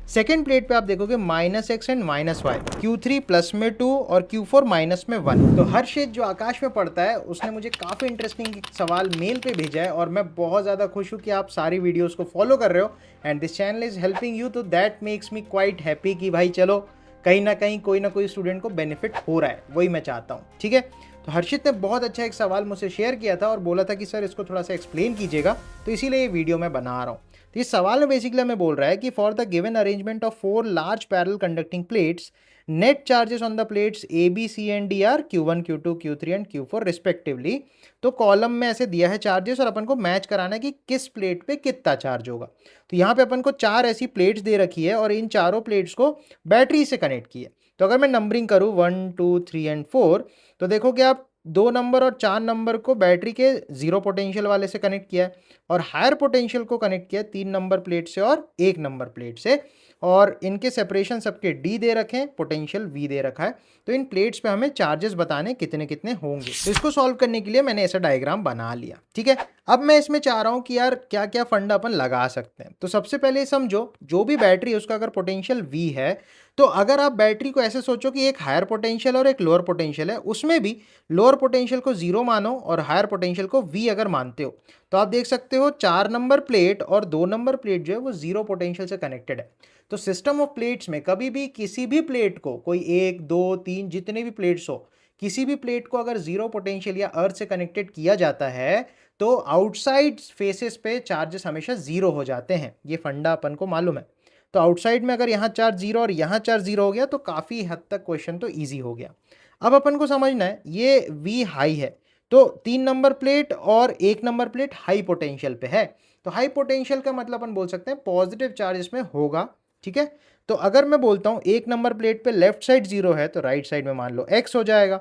Second plate पे आप देखोगे -x and -y, Q3 plus में 2 और Q4 माइनस में 1। तो हर्षित जो आकाश में पढ़ता है उसने मुझे काफ़ी इंटरेस्टिंग सवाल मेल पे भेजा है और मैं बहुत ज़्यादा खुश हूँ कि आप सारी वीडियोस को फॉलो कर रहे हो and this channel is helping you, तो that makes me quite happy कि भाई चलो कहीं ना कोई स्टूडेंट को बेनिफिट हो रहा है, वही मैं चाहता हूँ। ठीक है, तो हर्षित ने बहुत अच्छा एक सवाल मुझसे शेयर किया था और बोला था कि सर इसको थोड़ा सा एक्सप्लेन कीजिएगा, तो इसीलिए ये वीडियो मैं बना रहा हूँ। तो इस सवाल में बेसिकली हमें बोल रहा है कि for the given arrangement of 4 large parallel conducting plates, net charges on the plates A B C and D are Q1 Q2 Q3 and Q4 respectively. तो कॉलम में ऐसे दिया है चार्जेस और अपन को मैच कराना है कि किस प्लेट पे कितना चार्ज होगा। तो यहाँ पे अपन को 4 ऐसी प्लेट्स दे रखी है और इन चारों प्लेट्स को बैटरी से कनेक्ट किया। तो अगर मैं नंबरिंग करूँ 1 2 3 एंड 4, तो देखो कि आप 2 नंबर और 4 नंबर को बैटरी के जीरो पोटेंशियल वाले से कनेक्ट किया है और हायर पोटेंशियल को कनेक्ट किया 3 नंबर प्लेट से और 1 नंबर प्लेट से, और इनके सेपरेशन सबके डी दे रखे हैं, पोटेंशियल वी दे रखा है। तो इन प्लेट्स पे हमें चार्जेस बताने कितने कितने होंगे। तो इसको सॉल्व करने के लिए मैंने ऐसा डायग्राम बना लिया। ठीक है, अब मैं इसमें चाह रहा हूँ कि यार क्या क्या फंडा अपन लगा सकते हैं। तो सबसे पहले समझो जो भी बैटरी है उसका अगर पोटेंशियल वी है, तो अगर आप बैटरी को ऐसे सोचो कि एक हायर पोटेंशियल और एक लोअर पोटेंशियल है, उसमें भी लोअर पोटेंशियल को 0 मानो और हायर पोटेंशियल को वी अगर मानते हो, तो आप देख सकते हो 4 नंबर प्लेट और 2 नंबर प्लेट जो है वो 0 पोटेंशियल से कनेक्टेड है। तो सिस्टम ऑफ प्लेट्स में कभी भी किसी भी प्लेट को, कोई 1 2 3 जितने भी प्लेट्स हो, किसी भी प्लेट को अगर 0 पोटेंशियल या अर्थ से कनेक्टेड किया जाता है तो आउटसाइड फेसेस पे चार्जेस हमेशा 0 हो जाते हैं। ये फंडा अपन को मालूम है। तो आउटसाइड में अगर यहाँ चार्ज 0 और यहाँ चार्ज 0 हो गया तो काफ़ी हद तक क्वेश्चन तो ईजी हो गया। अब अपन को समझना है ये V हाई है, तो 3 नंबर प्लेट और 1 नंबर प्लेट हाई पोटेंशियल पे है। तो हाई पोटेंशियल का मतलब अपन बोल सकते हैं पॉजिटिव चार्ज इसमें होगा। ठीक है, तो अगर मैं बोलता हूँ 1 नंबर प्लेट पे लेफ्ट साइड 0 है तो राइट साइड में मान लो x हो जाएगा।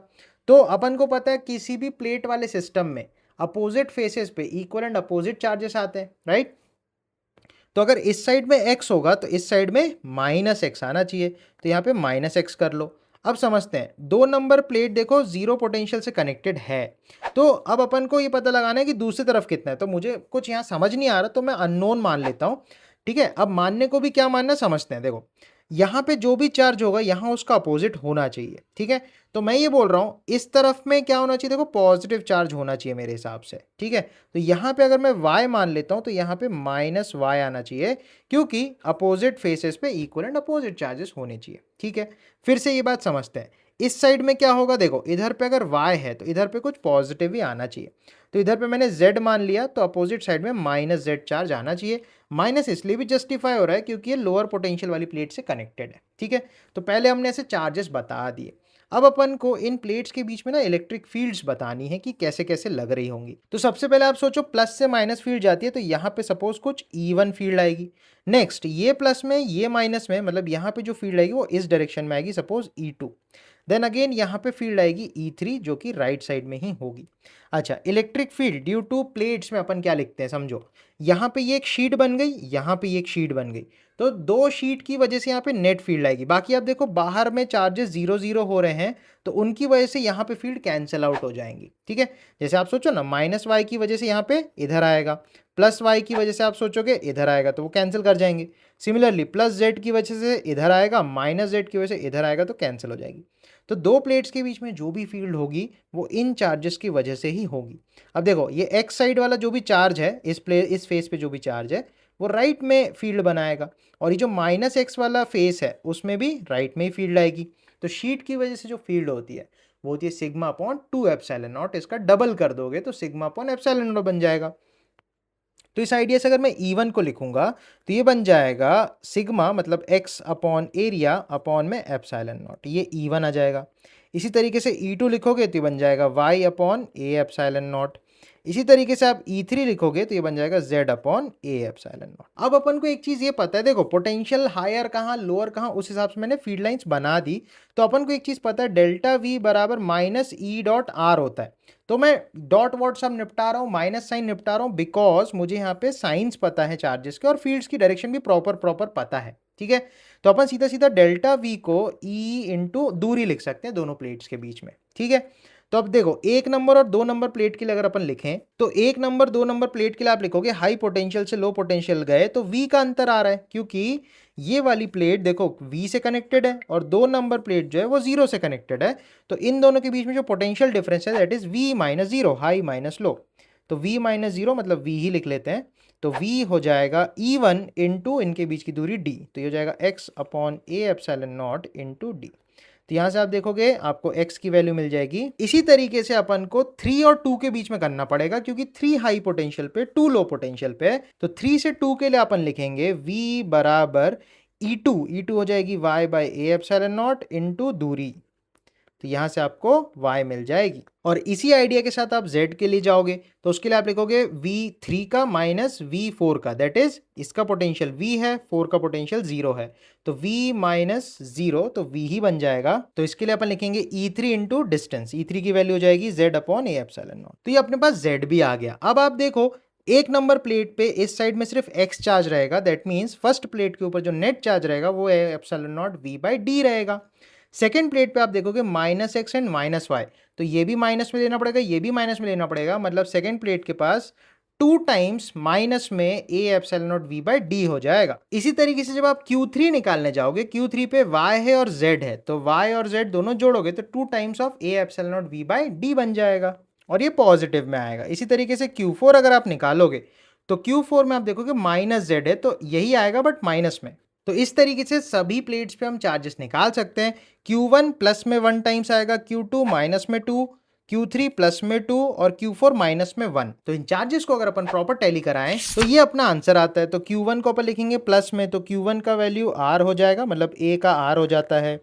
तो अपन को पता है किसी भी प्लेट वाले सिस्टम में अपोजिट फेसेस पे इक्वल एंड अपोजिट चार्जेस आते हैं, राइट। तो अगर इस साइड में x होगा तो इस साइड में -x आना चाहिए, तो यहाँ पे -x कर लो। अब समझते हैं 2 नंबर प्लेट देखो 0 पोटेंशियल से कनेक्टेड है, तो अब अपन को ये पता लगाना है कि दूसरी तरफ कितना है। तो मुझे कुछ यहाँ समझ नहीं आ रहा तो मैं अननोन मान लेता हूँ। ठीक है, अब मानने को भी क्या मानना समझते हैं। देखो यहाँ पे जो भी चार्ज होगा यहाँ उसका अपोजिट होना चाहिए। ठीक है, तो मैं ये बोल रहा हूँ इस तरफ में क्या होना चाहिए, देखो पॉजिटिव चार्ज होना चाहिए मेरे हिसाब से। ठीक है, तो यहाँ पे अगर मैं y मान लेता हूँ तो यहाँ पे -y आना चाहिए, क्योंकि अपोजिट फेसेस पे इक्वल एंड अपोजिट चार्जेस होने चाहिए। ठीक है, फिर से ये बात समझते हैं। इस साइड में क्या होगा, देखो इधर पे अगर y है तो इधर पे कुछ पॉजिटिव ही आना चाहिए। तो इधर पे मैंने z मान लिया तो अपोजिट साइड में -z चार्ज आना चाहिए। माइनस इसलिए भी जस्टिफाई हो रहा है क्योंकि ये लोअर पोटेंशियल वाली प्लेट से कनेक्टेड है। ठीक है, तो पहले हमने ऐसे चार्जेस बता दिए। अब अपन को इन प्लेट्स के बीच में ना इलेक्ट्रिक फील्ड्स बतानी है कि कैसे कैसे लग रही होंगी। तो सबसे पहले आप सोचो प्लस से माइनस फील्ड जाती है तो यहाँ पे सपोज कुछ E1 फील्ड आएगी। नेक्स्ट ये प्लस में ये माइनस में, मतलब यहाँ पे जो फील्ड आएगी वो इस डायरेक्शन में आएगी, सपोज E2। देन अगेन यहाँ पे फील्ड आएगी E3 जो कि राइट साइड में ही होगी। अच्छा, electric field due to plates में अपन क्या लिखते हैं समझो। यहाँ पे ये एक शीट बन गई, यहाँ पे ये एक शीट बन गई, तो 2 शीट की वजह से यहाँ पे नेट फील्ड आएगी। बाकी आप देखो बाहर में चार्जेस 0 0 हो रहे हैं तो उनकी वजह से यहाँ पे फील्ड कैंसिल आउट हो जाएंगी। ठीक है, जैसे आप सोचो ना -y की वजह से यहाँ पे इधर आएगा, +y की वजह से आप सोचोगे इधर आएगा तो वो कैंसिल कर जाएंगे। सिमिलरली +z की वजह से इधर आएगा, -z की वजह से इधर आएगा तो कैंसिल हो जाएगी। तो 2 प्लेट्स के बीच में जो भी फील्ड होगी वो इन चार्जेस की वजह से ही होगी। अब देखो ये एक्स साइड वाला जो भी चार्ज है, इस फेस पे जो भी चार्ज है वो राइट में फील्ड बनाएगा, और ये जो -x वाला फेस है उसमें भी राइट में ही फील्ड आएगी। तो शीट की वजह से जो फील्ड होती है वो होती है σ/2ε0। इसका डबल कर दोगे तो σ/ε0 बन जाएगा। तो इस आइडिया से अगर मैं E1 को लिखूंगा तो ये बन जाएगा सिग्मा, मतलब x/एरिया अपॉन में ε0, ये E1 आ जाएगा। इसी तरीके से E2 लिखोगे तो ये बन जाएगा y/a ε0। इसी तरीके से आप E3 लिखोगे तो ये बन जाएगा z/a ε0। अब अपन को एक चीज़ ये पता है, देखो पोटेंशियल हायर कहाँ लोअर कहाँ उस हिसाब से मैंने फील्ड लाइंस बना दी। तो अपन को एक चीज़ पता है डेल्टा V बराबर -E.R होता है। तो मैं डॉट वॉट सब निपटा रहा हूँ, माइनस साइन निपटा रहा हूँ, बिकॉज मुझे यहाँ पे साइंस पता है चार्जेस के और फील्ड्स की डायरेक्शन भी प्रॉपर पता है। ठीक है, तो अपन सीधा सीधा डेल्टा V को E इंटू दूरी लिख सकते हैं दोनों प्लेट्स के बीच में। ठीक है, तो अब देखो 1 नंबर और 2 नंबर प्लेट के लिए अगर अपन लिखें तो 1 नंबर 2 नंबर प्लेट के लिए आप लिखोगे हाई पोटेंशियल से लो पोटेंशियल गए तो V का अंतर आ रहा है, क्योंकि ये वाली प्लेट देखो V से कनेक्टेड है और 2 नंबर प्लेट जो है वो 0 से कनेक्टेड है। तो इन दोनों के बीच में जो पोटेंशियल डिफरेंस है that is V minus 0, high minus low. तो V माइनस 0 मतलब V ही लिख लेते हैं। तो V हो जाएगा E1 इंटू इनके बीच की दूरी D, तो ये हो जाएगा x upon a epsilon not into D। तो यहाँ से आप देखोगे आपको x की वैल्यू मिल जाएगी। इसी तरीके से अपन को 3 और 2 के बीच में करना पड़ेगा, क्योंकि 3 हाई पोटेंशियल पे 2 लो पोटेंशियल पे है। तो 3 से 2 के लिए अपन लिखेंगे v बराबर E2 हो जाएगी y by A epsilon not into दूरी। तो यहां से आपको y मिल जाएगी। और इसी आइडिया के साथ आप z के लिए जाओगे तो उसके लिए आप लिखोगे v3 का माइनस v4 का, दैट इज इसका पोटेंशियल v है, 4 का पोटेंशियल 0 है, तो v माइनस 0 तो v ही बन जाएगा। तो इसके लिए अपन लिखेंगे E3 इंटू डिस्टेंस, E3 की वैल्यू हो जाएगी z upon A epsilon not. तो ये अपने पास z भी आ गया। अब आप देखो एक नंबर प्लेट पे इस साइड में सिर्फ x चार्ज रहेगा, दैट मीन्स फर्स्ट प्लेट के ऊपर जो नेट चार्ज रहेगा वो epsilon naught v by D रहेगा। सेकेंड प्लेट पे आप देखोगे minus X and minus Y, तो ये भी माइनस में लेना पड़ेगा, ये भी माइनस में लेना पड़ेगा, मतलब सेकेंड प्लेट के पास 2 टाइम्स माइनस में A epsilon naught V by D हो जाएगा। इसी तरीके से जब आप Q3 निकालने जाओगे, Q3 पे y है और z है, तो y और z दोनों जोड़ोगे तो 2 times of A epsilon naught V by D बन जाएगा और ये पॉजिटिव में आएगा। इसी तरीके से Q4 अगर आप निकालोगे तो Q4 में आप देखोगे माइनस z है, तो यही आएगा बट माइनस में। तो इस तरीके से सभी प्लेट्स पे हम चार्जेस निकाल सकते हैं। Q1 प्लस में 1 टाइम्स आएगा, Q2 माइनस में 2, Q3 प्लस में 2 और Q4 माइनस में 1। तो इन चार्जेस को अगर अपन प्रॉपर टैली कराएं तो ये अपना आंसर आता है। तो Q1 को अपन लिखेंगे प्लस में, तो Q1 का वैल्यू R हो जाएगा, मतलब A का R हो जाता है।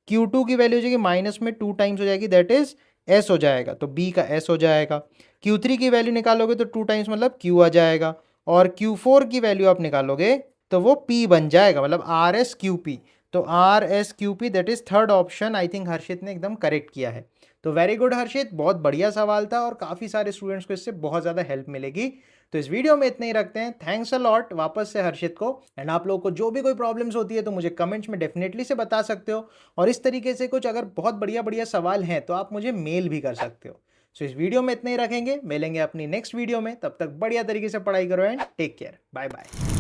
Q2 की वैल्यू हो जाएगी माइनस में 2 टाइम्स हो जाएगी, दैट इज S हो जाएगा, तो B का S हो जाएगा। Q3 की वैल्यू निकालोगे तो 2 टाइम्स मतलब Q आ जाएगा, और Q4 की वैल्यू आप निकालोगे तो वो P बन जाएगा, मतलब RSQP। तो RSQP that is third option I think Harshit ने एकदम करेक्ट किया है। तो वेरी गुड हर्षित, बहुत बढ़िया सवाल था और काफ़ी सारे स्टूडेंट्स को इससे बहुत ज़्यादा हेल्प मिलेगी। तो इस वीडियो में इतना ही रखते हैं। थैंक्स अ लॉट वापस से हर्षित को। एंड आप लोगों को जो भी कोई प्रॉब्लम्स होती है तो मुझे कमेंट्स में डेफिनेटली से बता सकते हो, और इस तरीके से कुछ अगर बहुत बढ़िया बढ़िया सवाल हैं तो आप मुझे मेल भी कर सकते हो। सो इस वीडियो में इतना ही रखेंगे, मिलेंगे अपनी नेक्स्ट वीडियो में, तब तक बढ़िया तरीके से पढ़ाई करो and take care, bye bye.